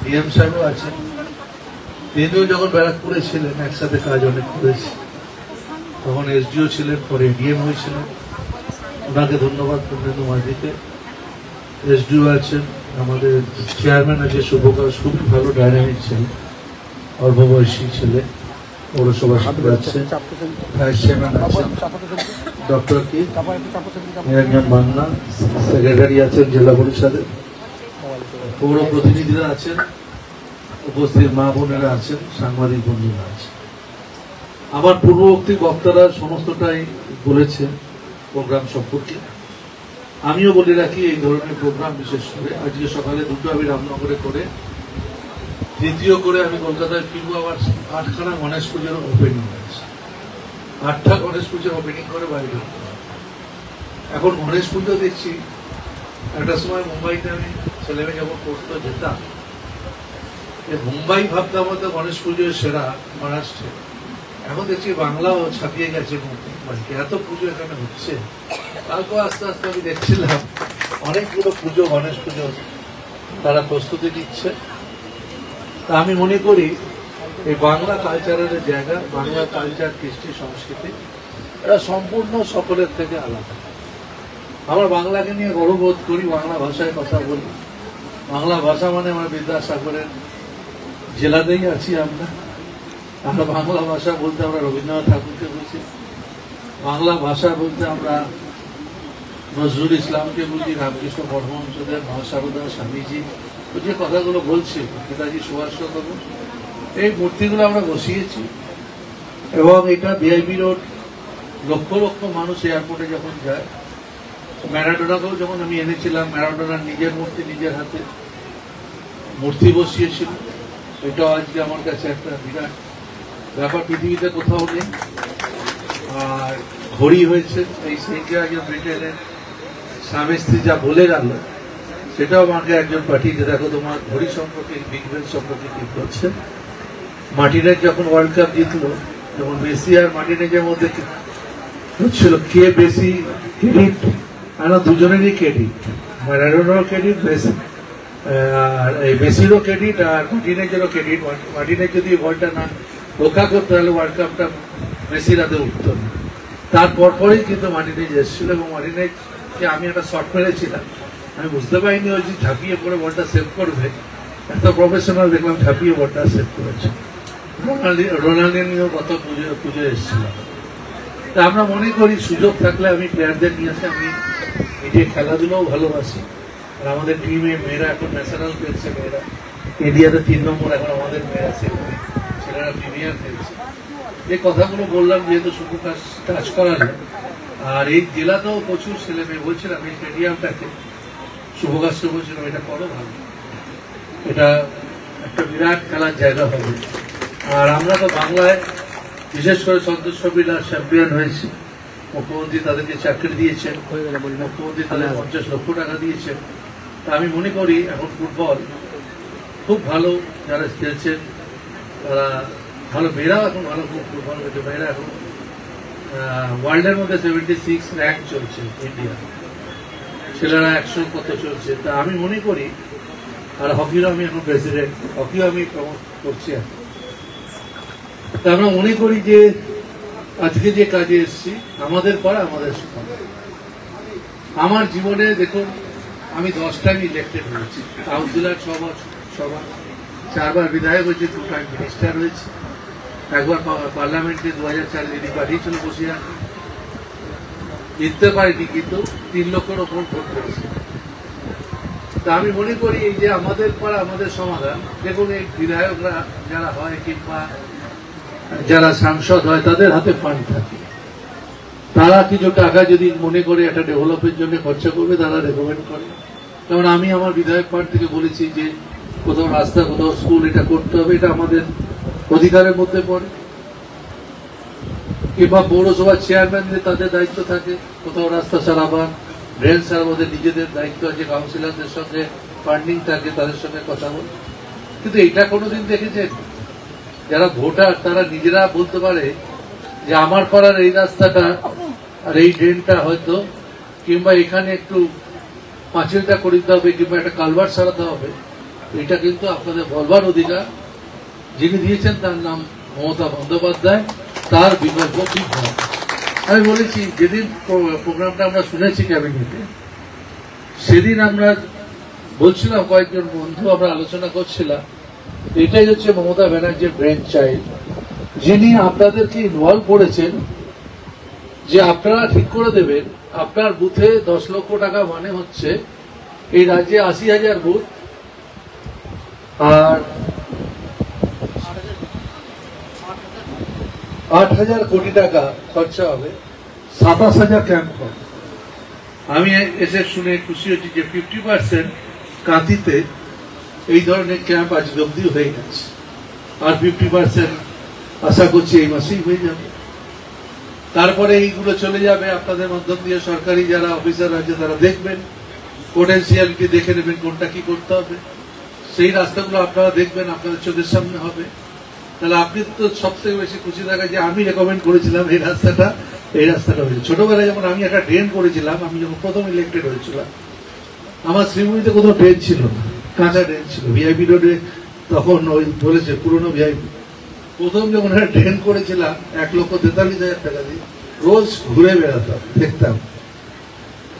DM সাহেবও আছেন, তিনিও যখন ব্যারাকপুরে ছিলেন একসাথে কাজ অনেক করেছি, তখন এসডিও ছিলেন, পরে ডিএম হয়েছিলেন, ওনাকে ধন্যবাদ পূর্ণেন্দু মাঝিকে। এসডিও আছেন, আমাদের চেয়ারম্যান আছে শুভকাশ, খুবই ভালো ডাইনামিক ছেলে, অল্প বয়সী ছেলে, পৌরসভা আছে, ভাইস চেয়ারম্যান আছেন ডক্টর কি নিরঞ্জন বাংলা, সেক্রেটারি আছেন জেলা পরিষদের, পৌর প্রতিনিধিরা আছেন, উপস্থিত মা বোনেরা আছেন, সাংবাদিক বন্ধুরা আছেন। আমার পূর্ববর্তী বক্তারা সমস্তটাই বলেছেন প্রোগ্রাম সম্পর্কে। আমিও বলে রাখি, এই ধরনের প্রোগ্রাম বিশেষ করে আজকে সকালে দুটো আমি রামনগরে করে, দ্বিতীয় করে আমি কলকাতায় ফিরবো। আবার 8খানা গণেশ পুজোর ওপেনিং আছে, 8টা গণেশ পুজোর ওপেনিং করে বাইরে। এখন গণেশ পুজো দেখছি, একটা সময় মুম্বাইতে আমি ছেলেমেয়ে যখন পড়তে যেতাম, মুম্বাই ভাবতাম হয়তো গণেশ পুজোর সেরা মহারাষ্ট্রে, এখন দেখছি বাংলাও ছাপিয়ে গেছে মুম্বাইকে, এত পুজো এখানে হচ্ছে। তারপর আস্তে আস্তে আমি দেখছিলাম অনেকগুলো পুজো, গণেশ পুজো তারা প্রস্তুতি নিচ্ছে। তা আমি মনে করি এই বাংলা কালচারের জায়গা, বাংলা কালচার, কৃষ্টি, সংস্কৃতি, এটা সম্পূর্ণ সকলের থেকে আলাদা। আমরা বাংলাকে নিয়ে গর্ববোধ করি, বাংলা ভাষায় কথা বলি। বাংলা ভাষা মানে আমরা বিদ্যাসাগরের জেলাতেই আছি আমরা বাংলা ভাষা বলতে আমরা রবীন্দ্রনাথ ঠাকুরকে বুঝি, বাংলা ভাষা বলতে আমরা নজরুল ইসলামকে বুঝি, রামকৃষ্ণ পরমহংসদেব, মহাসারদা, স্বামীজি, যে কথাগুলো বলছি, নেতাজি সুভাষচন্দ্র, এই মূর্তিগুলো আমরা বসিয়েছি। এবং এটা ভিআইপি রোড, লক্ষ লক্ষ মানুষ এয়ারপোর্টে যখন যায়, ম্যারাডোনাকেও যখন আমি এনেছিলাম, ম্যারাডোনার নিজের মূর্তি নিজের হাতে মূর্তি বসিয়েছিল। এটাও আজকে আমার কাছে একটা বিরাট ব্যাপার, পৃথিবীতে কোথাও নেই। আর ঘড়ি হয়েছে, এই সেইটা একজন ব্রিটেনের স্বামী স্ত্রী যা বলে গেল, সেটাও আমাকে একজন পাঠিয়েছে, দেখো তোমার ঘড়ি সম্পর্কে, বিগ বেন সম্পর্কে কি করছে। মার্টিনেজ যখন ওয়ার্ল্ড কাপ জিতলো, যখন মেসি আর মার্টিনেজের মধ্যে হচ্ছিল কে বেশি ক্রেডিট, দুজনেরই ক্রেডিট, ম্যারাডোনারও ক্রেডিট, আর মেসিরও ক্রেডিট আর মার্টিনেজেরও ক্রেডিট। মার্টিনেজ যদি বলটা না রক্ষা করতে, তাহলে ওয়ার্ল্ড কাপটা মেসির হাতে উঠত না। তারপর পরেই কিন্তু মার্টিনেজ এসেছিল, এবং মার্টিনেজকে আমি একটা শট মেরেছিলাম, আমি বুঝতে পারিনি ওই যে ঝাঁপিয়ে পড়ে বলটা সেভ করবে, এত প্রফেশনাল দেখলাম ঝাঁপিয়ে বলটা সেভ করেছে। রোনাল্ডিনিও কত পুজো এসেছিল। তা আমরা মনে করি সুযোগ থাকলে আমি প্লেয়ারদের নিয়ে আসে, আমি নিজে খেলাধুলাও ভালোবাসি। আর আমাদের টিমে মেয়েরা এখন ন্যাশনাল খেলছে, মেয়েরা ইন্ডিয়াতে 3 নম্বর এখন আমাদের মেয়েরা ছেলেরা প্রিমিয়ার খেলছে। এই কথাগুলো বললাম যেহেতু শুধু কাজ করালে। আর এই জেলাতেও প্রচুর ছেলে মেয়ে, বলছিলাম এই স্টেডিয়ামটাকে শুভকাশকে বলছিলাম এটা করো ভালো, এটা একটা বিরাট খেলার জায়গা হবে। আর আমরা তো বাংলায় বিশেষ করে সন্তোষ বিলাস চ্যাম্পিয়ন হয়েছি, মুখ্যমন্ত্রী তাদেরকে চাকরি দিয়েছেন, মুখ্যমন্ত্রী তাদের 50 লক্ষ টাকা দিয়েছেন। তা আমি মনে করি এখন ফুটবল খুব ভালো, যারা খেলছেন তারা ভালো, মেয়েরাও এখন ভালো ফুটবল হয়েছে। মেয়েরা এখন ওয়ার্ল্ডের মধ্যে 76 র্যাঙ্ক চলছে ইন্ডিয়া, ছেলেরা 100 কত চলছে। তা আমি মনে করি, আর হকিরও আমি এখন প্রেসিডেন্ট, হকিও আমি প্রমোট করছি। তা আমরা মনে করি যে আজকে যে কাজে এসেছি, আমাদের পাড়া আমাদের সমাজ। আমার জীবনে দেখুন, আমি 10 টাইম ইলেক্টেড হয়েছি, কাউন্সিলর 6 বছর, 4 বার বিধায়ক হয়েছে, 2 টাইম মিনিস্টার হয়েছে, একবার পার্লামেন্টে 2004 দিদি পাঠিয়েছিল বসিয়া, জিততে পারিনি, কিন্তু 3 লক্ষের ওপর ভোট করেছে। তা আমি মনে করি এই যে আমাদের পাড়া আমাদের সমাধান, দেখুন এই বিধায়করা যারা হয় কিংবা যারা সাংসদ হয়, তাদের হাতে ফান্ড থাকে, তারা কিছু টাকা যদি মনে করে একটা ডেভেলপের জন্য খরচা করবে, তারা রেকমেন্ড করে। যেমন আমি আমার বিধায়ক ফান্ড থেকে বলেছি যে কোথাও রাস্তা, কোথাও স্কুল, এটা করতে হবে, এটা আমাদের অধিকারের মধ্যে পড়ে। কিংবা পৌরসভার চেয়ারম্যানদের তাদের দায়িত্ব থাকে, কোথাও রাস্তা সারাবার, ড্রেন সারাবার, নিজেদের দায়িত্ব আছে, কাউন্সিলরদের সঙ্গে ফান্ডিং থাকে, তাদের সঙ্গে কথা বলে। কিন্তু এটা কোনোদিন দেখেছেন যারা ভোটার তারা নিজেরা বলতে পারে যে আমার পাড়ার এই রাস্তাটা আর এই ড্রেনটা হয়তো, কিংবা এখানে একটু পাঁচিলটা করে দিতে হবে, কিংবা একটা কালভার্ট সারাতে হবে, এটা কিন্তু আপনাদের বলবার অধিকার। যিনি দিয়েছেন তার নাম মমতা বন্দ্যোপাধ্যায়, তার বিকল্প ঠিক হয়। আমি বলেছি যেদিন প্রোগ্রামটা আমরা শুনেছি ক্যাবিনেটে, সেদিন আমরা বলছিলাম কয়েকজন বন্ধু আমরা আলোচনা করছিলাম, এটাই হচ্ছে মমতা ব্যানার্জির ব্রেন চাইল্ড, যিনি আপনাদেরকে ইনভলভ করেছেন যে আপনারা ঠিক করে দেবেন আপনার বুথে 10 লক্ষ টাকা মানে হচ্ছে এই রাজ্যে 80,000 বুথ আর 8,000 কোটি টাকা খরচা হবে, 27,000 ক্যাম্প হবে। আমি এসে শুনে খুশি হচ্ছি যে 50% কাঁথিতে এই ধরনের ক্যাম্প আজ অব্দি হয়ে গেছে, আর 50% আশা করছি এই মাসেই হয়ে যাবে। তারপরে এইগুলো চলে যাবে আপনাদের মাধ্যম দিয়ে, সরকারি যারা অফিসার আছে তারা দেখবেন, পোটেন্সিয়ালকে দেখে নেবেন কোনটা কি করতে হবে, সেই রাস্তাগুলো আপনারা দেখবেন, আপনাদের চোখের সামনে হবে। তাহলে আপনি তো সব থেকে বেশি খুশি থাকা যে আমি রেকমেন্ড করেছিলাম এই রাস্তাটা হয়েছে। ছোটবেলায় যেমন আমি একটা ড্রেন করেছিলাম, আমি যখন প্রথম ইলেক্টেড হয়েছিলাম, আমার শ্রীমুড়িতে কোথাও ড্রেন ছিল না, কাঁচা ড্রেন ছিল। ভিআইপি রোডে তখন ওই বলেছে পুরনো ভিআইপি, প্রথম যখন একটা ড্রেন করেছিলাম 1,43,000 টাকা দিয়ে রোজ ঘুরে বেড়াতাম, দেখতাম।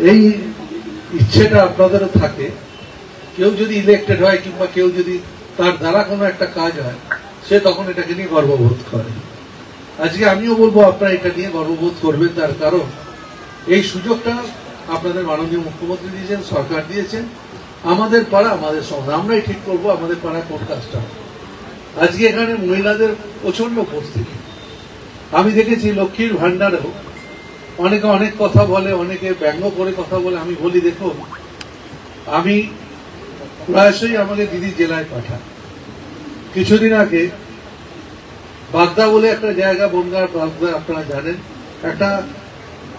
এই ইচ্ছেটা আপনাদেরও থাকে, কেউ যদি ইলেক্টেড হয় কিংবা কেউ যদি তার দ্বারা কোনো একটা কাজ হয়, সে তখন এটাকে নিয়ে গর্ববোধ করে। আজকে আমিও বলবো আপনারা এটা নিয়ে গর্ববোধ করবেন, তার কারণ এই সুযোগটা আপনাদের মাননীয় মুখ্যমন্ত্রী দিয়েছেন, সরকার দিয়েছেন। আমাদের পাড়া আমাদের সমাজ, আমরাই ঠিক করবো আমাদের পাড়ায় কোন কাজটা। আজকে এখানে মহিলাদের প্রচন্ড উপস্থিতি আমি দেখেছি। লক্ষ্মীর ভান্ডারেও অনেকে অনেক কথা বলে, অনেকে ব্যঙ্গ করে কথা বলে। আমি বলি দেখো, আমি প্রায়শই আমাকে দিদি জেলায় পাঠান। কিছুদিন আগে বাগদা বলে একটা জায়গা, বনগাঁ বাগদা আপনারা জানেন, একটা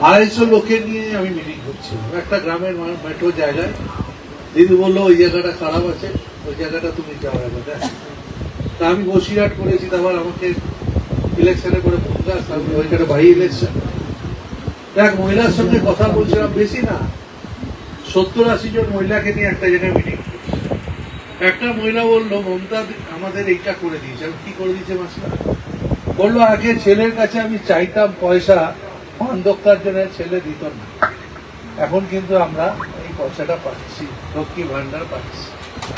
250 লোকের নিয়ে আমি মিটিং করছিলাম একটা গ্রামের মেট্রো জায়গায়। দিদি বললো ওই জায়গাটা খারাপ আছে, ওই জায়গাটা তুমি যাও একবার দেখ। তা আমি বসিরহাট করেছি, তারপর আমাকে ইলেকশনে করে বনগাঁ, ওইখানে বাই ইলেকশন। এক মহিলার সঙ্গে কথা বলছিলাম, বেশি না 70-80 জন মহিলাকে নিয়ে একটা জায়গায় মিটিং। একটা মহিলা বললো মমতা আমাদের এইটা করে দিয়েছে। আমি কি করে দিয়েছে মাসিমা? বললো আগে ছেলের কাছে আমি চাইতাম পয়সা পান দোকার জন্য, ছেলে দিত না, এখন কিন্তু আমরা এই পয়সাটা পাচ্ছি, লক্ষ্মী ভান্ডার পাচ্ছি।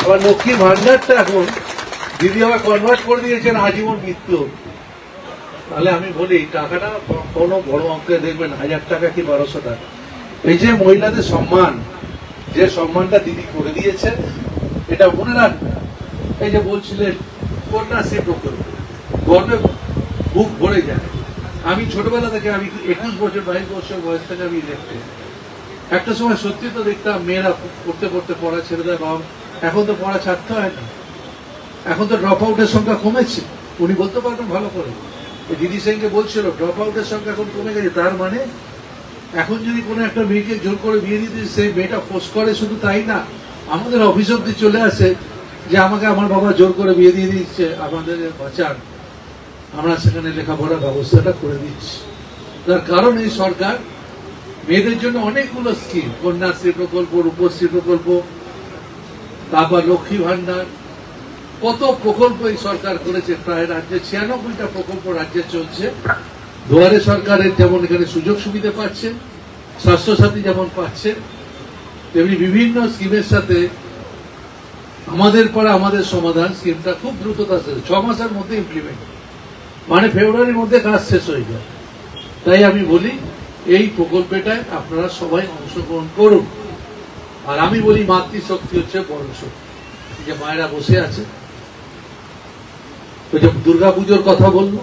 আবার লক্ষ্মী ভান্ডারটা এখন দিদি আবার কনভার্ট করে দিয়েছেন আজীবন মৃত্যু। তাহলে আমি বলি টাকাটা কোনো বড় অঙ্কে দেখবেন, 1000 টাকা কি 1200 টাকা। এই যে মহিলাদের সম্মান, যে সম্মানটা দিদি করে দিয়েছে, এটা মনে রাখবেন। এই যে বলছিলেন কন্যাশ্রী প্রকল্প, গর্বে বুক ভরে যায়। আমি ছোটবেলা থেকে, আমি 21 বছর 22 বছর বয়স থেকে আমি দেখতে, একটা সময় সত্যি তো দেখতাম মেয়েরা পড়তে পড়তে পড়া ছেড়ে দেয়, বাবা এখন তো পড়া ছাড়তে হয় না, এখন তো ড্রপ আউটের সংখ্যা কমেছে। উনি বলতে পারবেন ভালো করে, দিদি সেনকে বলছিল ড্রপ আউটের সংখ্যা এখন কমে গেছে। তার মানে এখন যদি কোনো একটা মেয়েকে জোর করে বিয়ে দিতে, সেই মেয়েটা ফোর্স করে, শুধু তাই না, আমাদের অফিস অব্দি চলে আসে যে আমাকে আমার বাবা জোর করে বিয়ে দিয়ে দিচ্ছে, আমাদের বাঁচান। আমরা সেখানে লেখাপড়ার ব্যবস্থাটা করে দিচ্ছি। তার কারণ এই সরকার মেয়েদের জন্য অনেকগুলো স্কিম, কন্যাশ্রী প্রকল্প, রূপশ্রী প্রকল্প, তারপর লক্ষ্মী ভান্ডার, কত প্রকল্প এই সরকার করেছে। প্রায় রাজ্যে 96টা প্রকল্প রাজ্যে চলছে। দুয়ারে সরকারের যেমন এখানে সুযোগ সুবিধা পাচ্ছে, স্বাস্থ্যসাথী যেমন পাচ্ছে, তেমনি বিভিন্ন স্কিমের সাথে আমাদের পাড়া আমাদের সমাধান স্কিমটা খুব দ্রুততার সাথে 6 মাসের মধ্যে ইমপ্লিমেন্ট, মানে ফেব্রুয়ারির মধ্যে কাজ শেষ হয়ে যায়। তাই আমি বলি এই প্রকল্পটায় আপনারা সবাই অংশগ্রহণ করুন। আর আমি বলি মাতৃশক্তি হচ্ছে বড় শক্তি। যে মায়েরা বসে আছে, ওই যে দুর্গাপুজোর কথা বললো,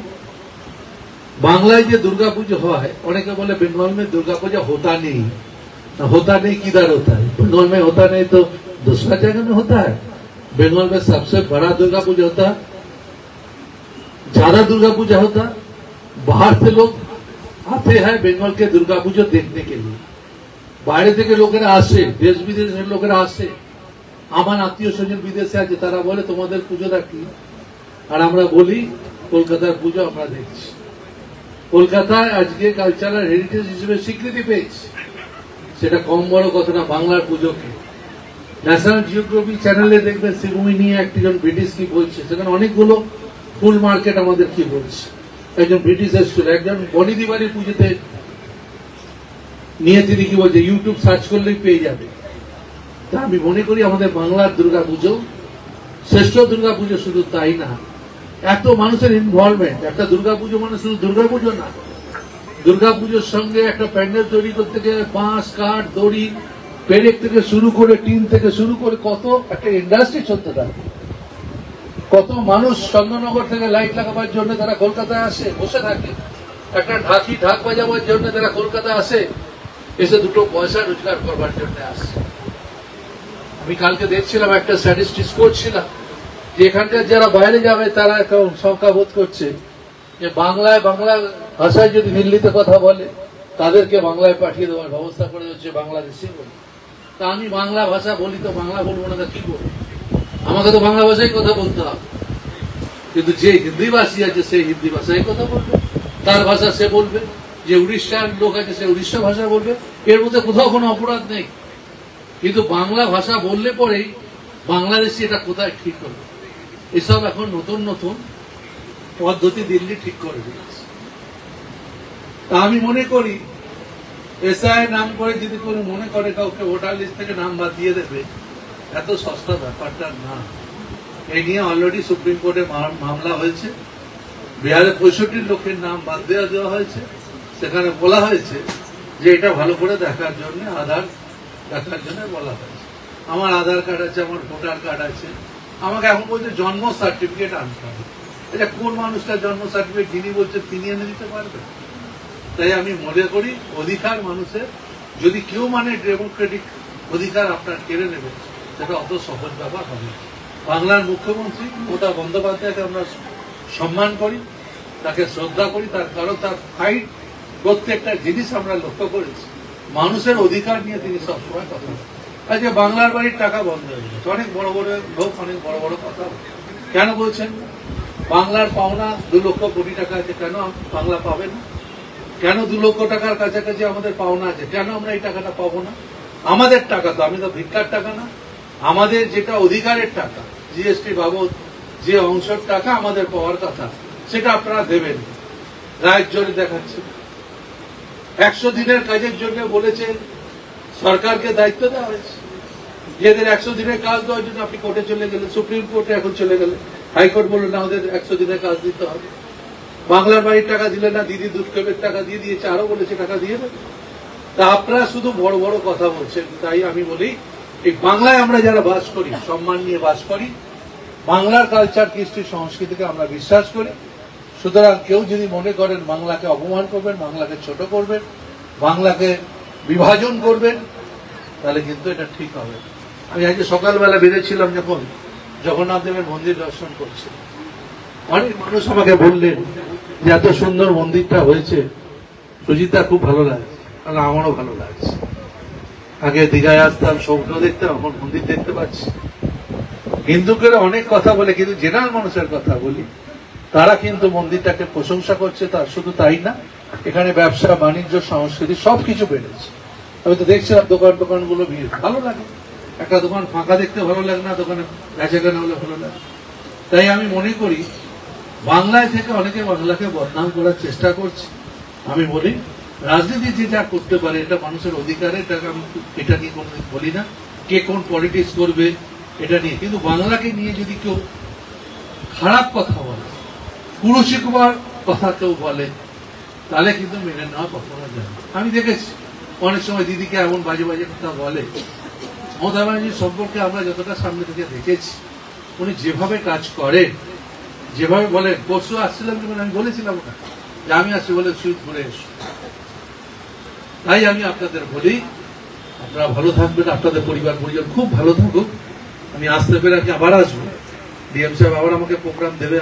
বাংলায় যে দুর্গাপুজো হয়, অনেকে বলে বেঙ্গল में दुर्गा पूजा होता नहीं, होता नहीं किधर होता है? बंगाल में होता नहीं तो दूसरा जगह में होता है। बंगाल में सबसे बड़ा दुर्गा पूजा होता है, ज्यादा दुर्गा पूजा होता है। बाहर से लोग आते हैं बंगाल के दुर्गा पूजा देखने के लिए, বাইরে থেকে লোকেরা আসে, দেশ বিদেশের লোকেরা আসে। আমার আত্মীয় স্বজন বিদেশে আছে, তারা বলে তোমাদের পুজোটা কি? আর আমরা বলি কলকাতার পুজো আমরা দেখছি। কলকাতায় আজকে কালচারাল হেরিটেজ হিসেবে স্বীকৃতি পেয়েছে, সেটা কম বড় কথা না। বাংলার পুজোকে ন্যাশনাল জিওগ্রাফি চ্যানেলে দেখবেন শ্রীভূমি নিয়ে একজন ব্রিটিশ কি বলছে, সেখানে অনেকগুলো ফুল মার্কেট আমাদের কি বলছে। একজন ব্রিটিশ এসেছিল, একজন বনিদি বাড়ির পুজোতে নিয়ে তিনি কি বলছে, ইউটিউব সার্চ করলেই পেয়ে যাবে। তা আমি মনে করি আমাদের বাংলার দুর্গাপুজো শ্রেষ্ঠ দুর্গাপুজো, শুধু তাই না, এত মানুষের ইনভলভমেন্ট। একটা দুর্গাপুজো মানে শুধু দুর্গাপুজো না, দুর্গাপুজোর সঙ্গে একটা প্যান্ডেল তৈরি করতে গেলে বাঁশ, কাঠ, দড়ি, পেরেক থেকে শুরু করে, টিন থেকে শুরু করে কত একটা ইন্ডাস্ট্রি চলতে থাকে। কত মানুষ চন্দননগর থেকে লাইট লাগাবার জন্য তারা কলকাতায় আসে, বসে থাকে। একটা ঢাক বাজাবার জন্য তারা কলকাতায় আসে, এসে দুটো পয়সা রোজগার করবার জন্য আসে। আমি কালকে দেখছিলাম, একটা স্ট্যাটিস্টিক্স করছিলাম যে এখানকার যারা বাইরে যাবে তারা একটা শঙ্কা বোধ করছে যে বাংলা ভাষায় যদি দিল্লিতে কথা বলে তাদেরকে বাংলায় পাঠিয়ে দেওয়ার ব্যবস্থা করে হচ্ছে বাংলাদেশি বলে। তা আমি বাংলা ভাষা বলি, তো বাংলা বলবো না, তা কি করবো? আমাকে তো বাংলা ভাষায় কথা বলতে হবে। কিন্তু যে হিন্দি ভাষী আছে সে হিন্দি ভাষায় কথা বলবে, তার ভাষা সে বলবে। যে উড়িষ্যার লোক আছে সে উড়িষ্যা ভাষা বলবে, এর মধ্যে কোথাও কোনো অপরাধ নেই। কিন্তু বাংলা ভাষা বললে পরেই বাংলাদেশি এটা কোথায় ঠিক করবে? এসব এখন নতুন নতুন পদ্ধতি দিল্লি ঠিক করে দিয়েছে। তা আমি মনে করি এসআই নাম করে যদি কোনো মনে করে কাউকে ভোটার লিস্ট থেকে নাম বাদ দিয়ে দেবে, এত সস্তা ব্যাপারটা না। এই নিয়ে অলরেডি সুপ্রিম কোর্টে মামলা হয়েছে। বিহারে 65 লোকের নাম বাদ দেওয়া হয়েছে। সেখানে বলা হয়েছে যে এটা ভালো করে দেখার জন্য, আধার দেখার জন্য বলা হয়েছে। আমার আধার কার্ড আছে, আমার ভোটার কার্ড আছে, আমাকে এখন বলছে জন্ম সার্টিফিকেট আনতে হবে। এটা কোন মানুষটার জন্ম সার্টিফিকেট যিনি বলছে তিনি এনে দিতে পারবেন? তাই আমি মনে করি অধিকার মানুষের, যদি কেউ মানে ডেমোক্রেটিক অধিকার আপনার কেড়ে নেবে, সেটা অত সহজ ব্যাপার হবে। বাংলার মুখ্যমন্ত্রী মমতা বন্দ্যোপাধ্যায়কে আমরা সম্মান করি, তাকে শ্রদ্ধা করি, তার কারণ তার ফাইট প্রত্যেকটা জিনিস আমরা লক্ষ্য করেছি। মানুষের অধিকার নিয়ে তিনি সবসময় কথা বলেন। আজকে বাংলার বাড়ির টাকা বন্ধ হয়ে গেছে, অনেক বড় বড় লোক অনেক বড় বড় কথা কেন বলছেন? বাংলার পাওনা 2 লক্ষ কোটি টাকা আছে, কেন বাংলা পাবে না? কেন 2 লক্ষ টাকার কাছাকাছি আমাদের পাওনা আছে, কেন আমরা এই টাকাটা পাবো না? আমাদের টাকা তো, আমি তো ভিক্ষার টাকা না, আমাদের যেটা অধিকারের টাকা, জিএসটি বাবদ যে অংশের টাকা আমাদের পাওয়ার কথা, সেটা আপনারা দেবেন। রায়ের জোরে দেখাচ্ছে 100 দিনের কাজের জন্য বলেছে সরকারকে দায়িত্ব দেওয়া হয়েছে, এদের 100 দিনের কাজ দেওয়ার জন্য আপনি কোর্টে চলে গেলেন, সুপ্রিম কোর্টে এখন চলে গেলেন, হাইকোর্ট বলল না ওদের 100 দিনের কাজ দিতে হবে। বাংলার বাড়ির টাকা দিলে না, দিদি দুধকেবের টাকা দিয়ে দিয়েছে, আরো বলেছে টাকা দিয়ে দেবে। তা আপনারা শুধু বড় বড় কথা বলছেন। তাই আমি বলি, এই বাংলায় আমরা যারা বাস করি, সম্মান নিয়ে বাস করি, বাংলার কালচার, কৃষ্টি, সংস্কৃতিকে আমরা বিশ্বাস করি। সুতরাং কেউ যদি মনে করেন বাংলাকে অপমান করবেন, বাংলাকে ছোট করবেন, বাংলাকে বিভাজন করবেন, তাহলে কিন্তু এটা ঠিক হবে। আমি আজকে সকালবেলা বেরিয়েছিলাম, যখন জগন্নাথ দেবের মন্দির দর্শন করছি, অনেক মানুষ আমাকে বললেন যে এত সুন্দর মন্দিরটা হয়েছে, সুজিতা খুব ভালো লাগছে। আর আমারও ভালো লাগছে। আগে দীঘায় আসতাম, সমুদ্র দেখতাম, এখন মন্দির দেখতে পাচ্ছি। হিন্দুকেরা অনেক কথা বলে, কিন্তু জেনারেল মানুষের কথা বলি, তারা কিন্তু মন্দিরটাকে প্রশংসা করছে। তার শুধু তাই না, এখানে ব্যবসা বাণিজ্য, সংস্কৃতি সবকিছু বেড়েছে। আমি তো দেখছিলাম দোকানগুলো ভিড়, ভালো লাগে। একটা দোকান ফাঁকা দেখতে ভালো লাগে না, দোকানে বেচাকেনা হলে ভালো লাগে। তাই আমি মনে করি বাংলায় থেকে অনেকে বাংলাকে বদনাম করার চেষ্টা করছে। আমি বলি রাজনীতি যে যা করতে পারে, এটা মানুষের অধিকারের টাকা, এটা নিয়ে কোনো বলি না। কে কোন পলিটিক্স করবে এটা নিয়ে, কিন্তু বাংলাকে নিয়ে যদি কেউ খারাপ কথা বলে, কুরুচিকর কথা কেউ বলে, তাহলে কিন্তু মেনে নেওয়া কখনো যায় না। আমি দেখেছি অনেক সময় দিদিকে এমন বাজে বাজে কথা বলে। মমতা ব্যানার্জির সম্পর্কে আমরা যতটা সামনে থেকে দেখেছি, উনি যেভাবে কাজ করেন, যেভাবে বলেন, পরশু আসছিলাম যখন আমি বলেছিলাম না যে আমি আসছি, বলে সুইট ঘুরে এসো। তাই আমি আপনাদের বলি, আপনারা ভালো থাকবেন, আপনাদের পরিবার পরিজন খুব ভালো থাকুক। আমি আসতে পেরে আবার আসবো, ডিএম সাহেব আবার আমাকে প্রোগ্রাম দেবে।